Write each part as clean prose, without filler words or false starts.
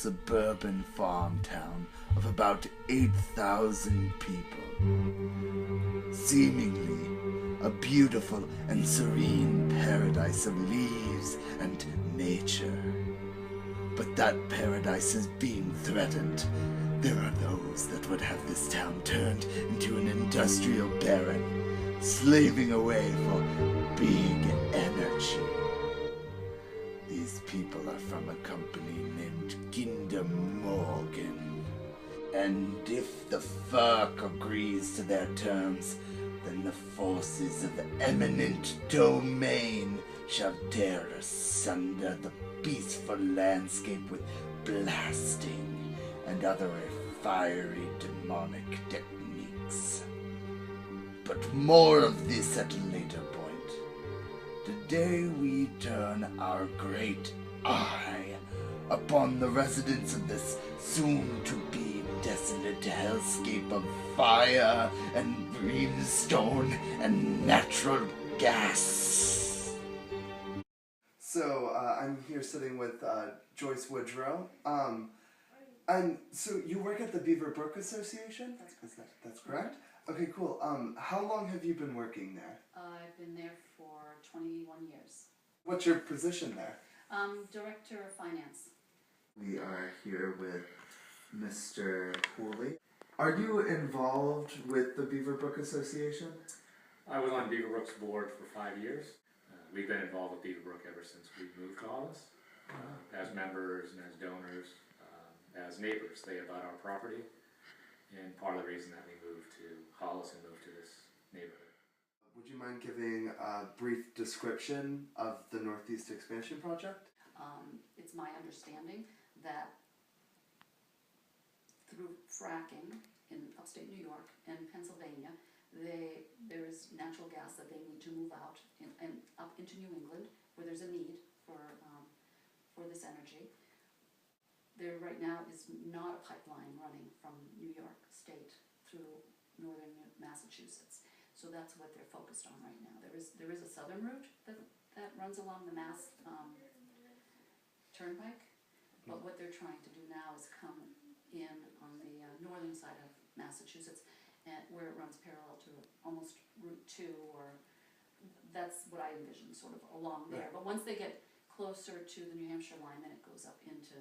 suburban farm town of about 8,000 people. Seemingly a beautiful and serene paradise of leaves and nature. But that paradise is being threatened. There are those that would have this town turned into an industrial baron, slaving away for big energy. These people are from a company named Kinder Morgan. And if the FERC agrees to their terms, then the forces of the eminent domain shall tear asunder the peaceful landscape with blasting and other fiery demonic techniques. But more of this at a later point. Today we turn our great eye upon the residents of this soon-to-be desolate hellscape of fire and brimstone and natural gas. So, I'm here sitting with Joyce Woodrow. And so you work at the Beaver Brook Association? That's correct? Okay, cool. How long have you been working there? I've been there for 21 years. What's your position there? Director of Finance. We are here with Mr. Hollis. Are you involved with the Beaver Brook Association? I was on Beaver Brook's board for 5 years. We've been involved with Beaver Brook ever since we moved to Hollis, as members and as donors, as neighbors. They abut our property, and part of the reason that we moved to Hollis and moved to this neighborhood. Would you mind giving a brief description of the Northeast Expansion Project? It's my understanding that through fracking in upstate New York and Pennsylvania, there is natural gas that they need to move out and up into New England, where there's a need for this energy. There right now is not a pipeline running from New York State through northern Massachusetts, so that's what they're focused on right now. There is a southern route that runs along the Mass Turnpike, but what they're trying to do now is come in on the northern side of Massachusetts, and where it runs parallel to almost Route 2, or that's what I envision, sort of along there. But once they get closer to the New Hampshire line, then it goes up into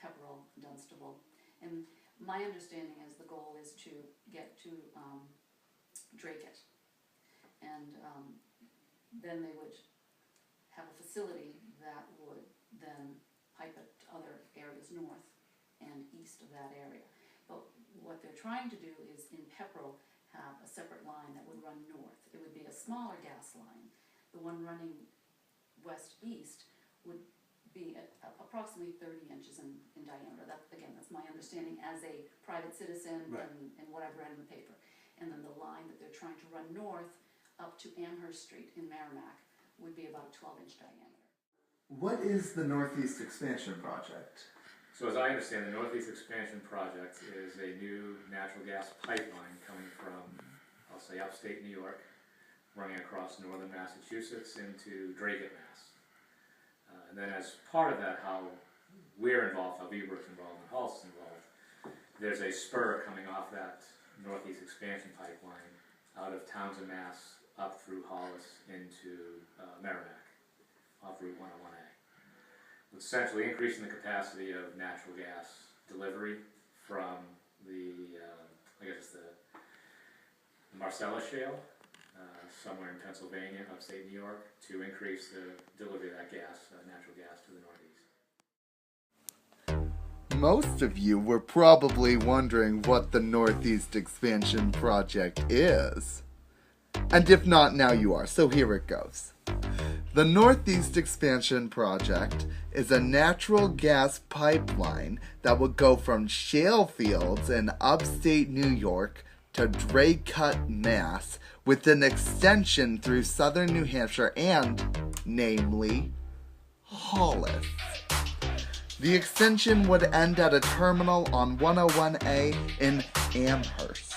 Pepperell, Dunstable. And my understanding is the goal is to get to Drake-it. And then they would have a facility that would then pipe it to other areas north and east of that area. But what they're trying to do is in Pepperell have a separate line that would run north. It would be a smaller gas line. The one running west-east would be at approximately 30 inches in diameter. That's my understanding as a private citizen, right, and what I've read in the paper. And then the line that they're trying to run north up to Amherst Street in Merrimack would be about a 12-inch diameter. What is the Northeast Expansion Project? So as I understand, the Northeast Expansion Project is a new natural gas pipeline coming from, I'll say, upstate New York, running across northern Massachusetts into Drake-it, Mass. And then as part of that, how we're involved, how Beaver Brook's involved, and Hollis is involved, there's a spur coming off that Northeast Expansion Pipeline out of Townsend, Mass, up through Hollis into Merrimack, off Route 101A. Essentially increasing the capacity of natural gas delivery from the, the Marcellus Shale, somewhere in Pennsylvania, upstate New York, to increase the delivery of that gas, natural gas, to the Northeast. Most of you were probably wondering what the Northeast Expansion Project is. And if not, now you are, so here it goes. The Northeast Expansion Project is a natural gas pipeline that would go from shale fields in upstate New York to Drake-it, Mass, with an extension through southern New Hampshire and, namely, Hollis. The extension would end at a terminal on 101A in Amherst.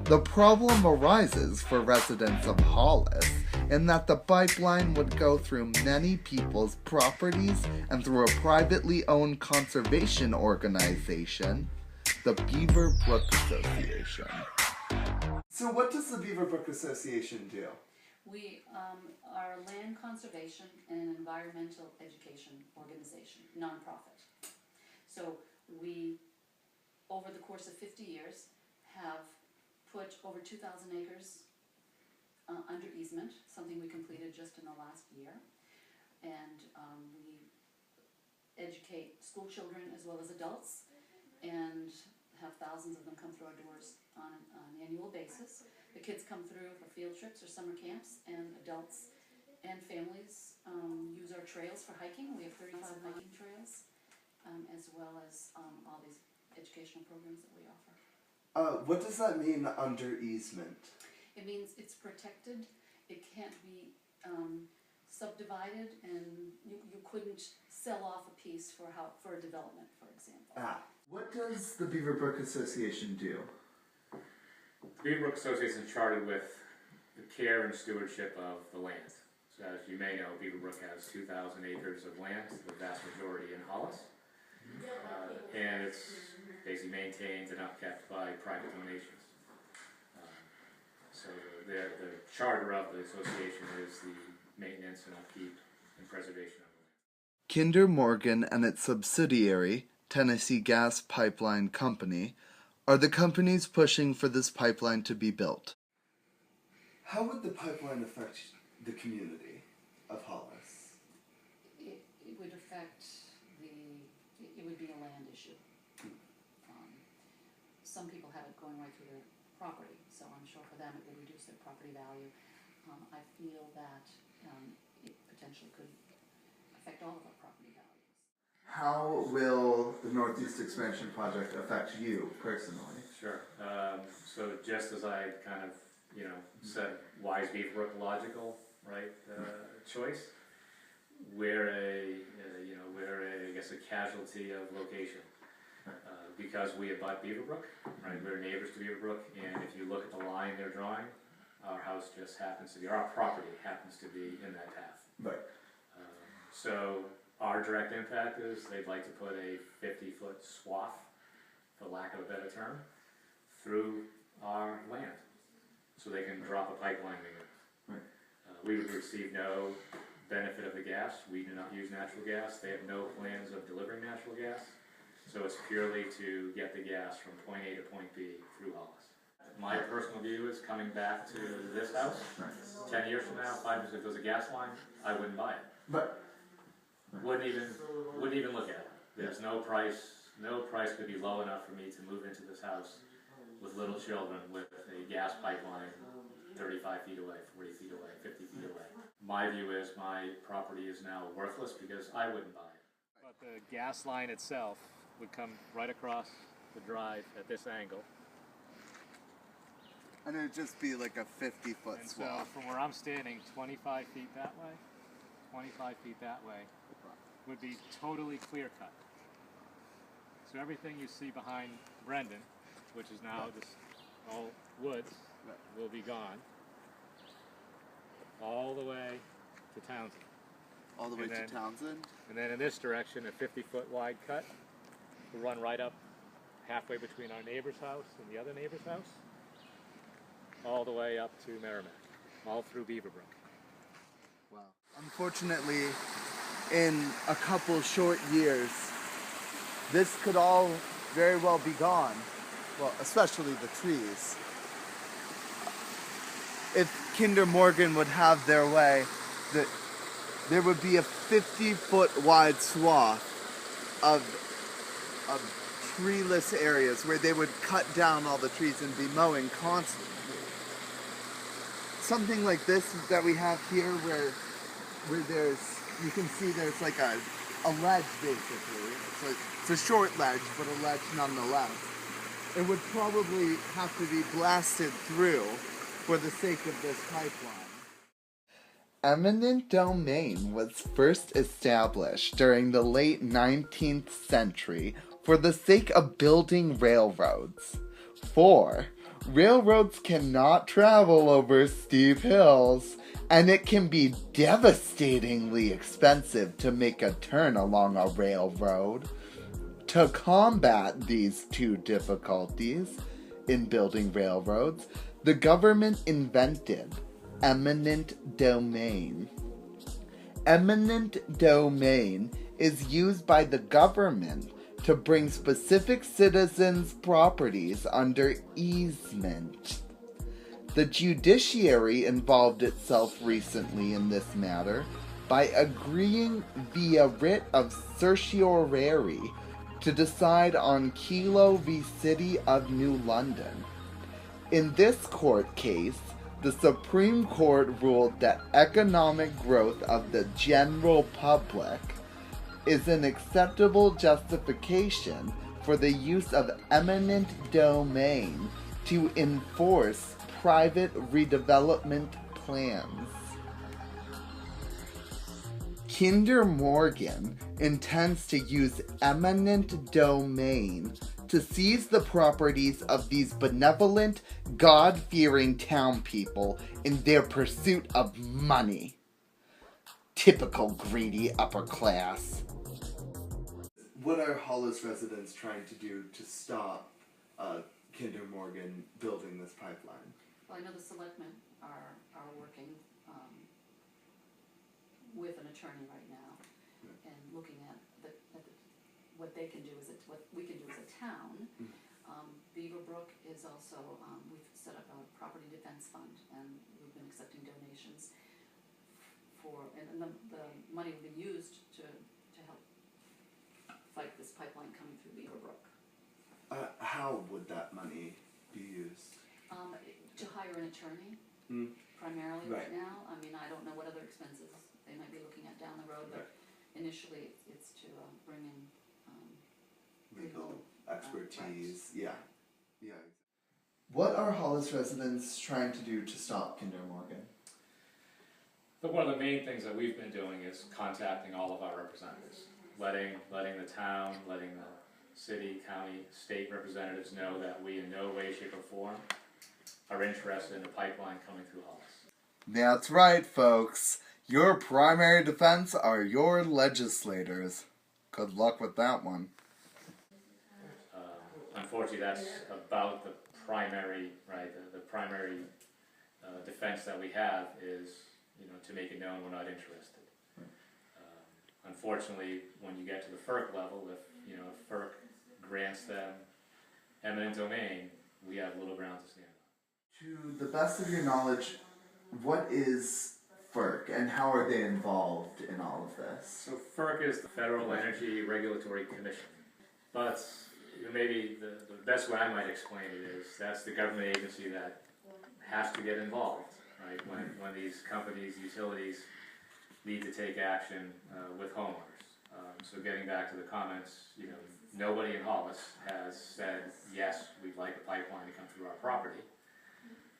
The problem arises for residents of Hollis and that the pipeline would go through many people's properties and through a privately owned conservation organization, the Beaver Brook Association. So what does the Beaver Brook Association do? We are a land conservation and environmental education organization, nonprofit. So we, over the course of 50 years, have put over 2,000 acres under easement, something we completed just in the last year. And we educate school children as well as adults, and have thousands of them come through our doors on an annual basis. The kids come through for field trips or summer camps, and adults and families use our trails for hiking. We have 35 hiking trails, as well as all these educational programs that we offer. What does that mean, under easement? It means it's protected, it can't be subdivided, and you couldn't sell off a piece for a development, for example. What does the Beaver Brook Association do? The Beaver Brook Association is chartered with the care and stewardship of the land. So as you may know, Beaver Brook has 2,000 acres of land, the vast majority in Hollis. And it's basically maintained and upkept by private donations. So the charter of the association is the maintenance and upkeep and preservation of the land. Kinder Morgan and its subsidiary, Tennessee Gas Pipeline Company, are the companies pushing for this pipeline to be built. How would the pipeline affect the community of Hollis? It would affect it would be a land issue. Some people have it going right through their property, so I'm sure for them it would reduce their property value. I feel that it potentially could affect all of our property values. How will the Northeast Expansion Project affect you personally? Sure. So just as I kind of, said, why is Beaver Brook logical, right, choice? We're I guess, a casualty of location. Because we abut Beaver Brook, right? We're neighbors to Beaver Brook, and if you look at the line they're drawing, our house just happens to be, our property happens to be in that path. Right. So our direct impact is they'd like to put a 50-foot swath, for lack of a better term, through our land, so they can drop a pipeline in. Right. We would receive no benefit of the gas. We do not use natural gas. They have no plans of delivering natural gas. So it's purely to get the gas from point A to point B through Hollis. My personal view is coming back to this house, 10 years from now, 5 years, if there's a gas line, I wouldn't buy it. But Wouldn't even look at it. There's no price could be low enough for me to move into this house with little children with a gas pipeline 35 feet away, 40 feet away, 50 feet away. My view is my property is now worthless because I wouldn't buy it. But the gas line itself would come right across the drive at this angle. And it would just be like a 50-foot And swath. so from where I'm standing, 25 feet that way, 25 feet that way, would be totally clear cut. So everything you see behind Brenden, which is now just all woods, will be gone. All the way to Townsend. All the way to Townsend? And then in this direction, a 50-foot wide cut will run right up halfway between our neighbor's house and the other neighbor's house, all the way up to Merrimack, all through Beaver Brook. Wow. Unfortunately, in a couple short years, this could all very well be gone. Well, especially the trees. If Kinder Morgan would have their way, there would be a 50-foot wide swath of treeless areas where they would cut down all the trees and be mowing constantly. Something like this that we have here where you can see there's like a ledge basically. It's a short ledge, but a ledge nonetheless. It would probably have to be blasted through for the sake of this pipeline. Eminent domain was first established during the late 19th century for the sake of building railroads. For railroads cannot travel over steep hills, and it can be devastatingly expensive to make a turn along a railroad. To combat these two difficulties in building railroads, the government invented eminent domain. Eminent domain is used by the government to bring specific citizens' properties under easement. The judiciary involved itself recently in this matter by agreeing via writ of certiorari to decide on Kilo v. City of New London. In this court case, the Supreme Court ruled that economic growth of the general public is an acceptable justification for the use of eminent domain to enforce private redevelopment plans. Kinder Morgan intends to use eminent domain to seize the properties of these benevolent, God-fearing town people in their pursuit of money. Typical greedy upper class. What are Hollis residents trying to do to stop Kinder Morgan building this pipeline? Well, I know the selectmen are working with an attorney right now and looking at what they can do what we can do as a town. Beaverbrook is also, we've set up a property defense fund and we've been accepting donations and the money will be used to help fight this pipeline coming through Beaverbrook. How would that money be used? To hire an attorney, primarily right now. I mean, I don't know what other expenses they might be looking at down the road, but initially it's to bring in legal expertise. Yeah. What are Hollis residents trying to do to stop Kinder Morgan? But one of the main things that we've been doing is contacting all of our representatives, letting the town, letting the city, county, state representatives know that we in no way, shape, or form are interested in a pipeline coming through Hollis. That's right, folks. Your primary defense are your legislators. Good luck with that one. Unfortunately, that's about the primary, right? The primary defense that we have is, to make it known we're not interested. Unfortunately, when you get to the FERC level, if FERC grants them eminent domain, we have little ground to stand on. To the best of your knowledge, what is FERC and how are they involved in all of this? So FERC is the Federal Energy Regulatory Commission, but maybe the best way I might explain it is that's the government agency that has to get involved, right? When these companies, utilities, need to take action with homeowners. So getting back to the comments, nobody in Hollis has said, yes, we'd like a pipeline to come through our property.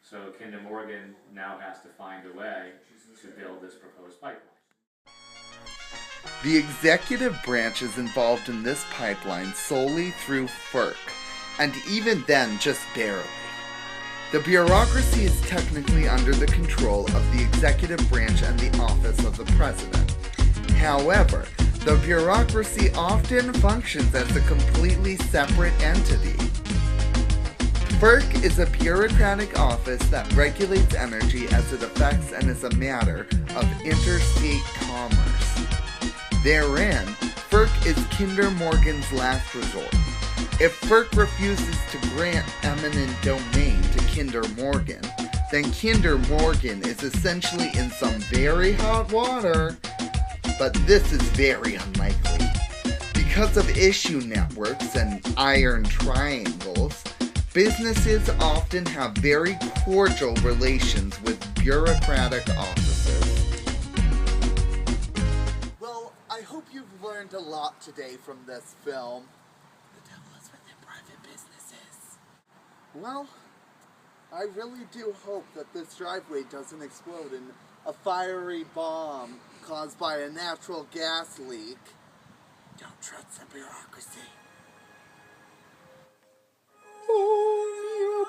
So Kinder Morgan now has to find a way to build this proposed pipeline. The executive branch is involved in this pipeline solely through FERC, and even then just barely. The bureaucracy is technically under the control of the executive branch and the office of the president. However, the bureaucracy often functions as a completely separate entity. FERC is a bureaucratic office that regulates energy as it affects and is a matter of interstate commerce. Therein, FERC is Kinder Morgan's last resort. If FERC refuses to grant eminent domain to Kinder Morgan, then Kinder Morgan is essentially in some very hot water. But this is very unlikely. Because of issue networks and iron triangles, businesses often have very cordial relations with bureaucratic offices. Well, I hope you've learned a lot today from this film. The devil is within private businesses. Well, I really do hope that this driveway doesn't explode in a fiery bomb caused by a natural gas leak. Don't trust the bureaucracy. Oh, you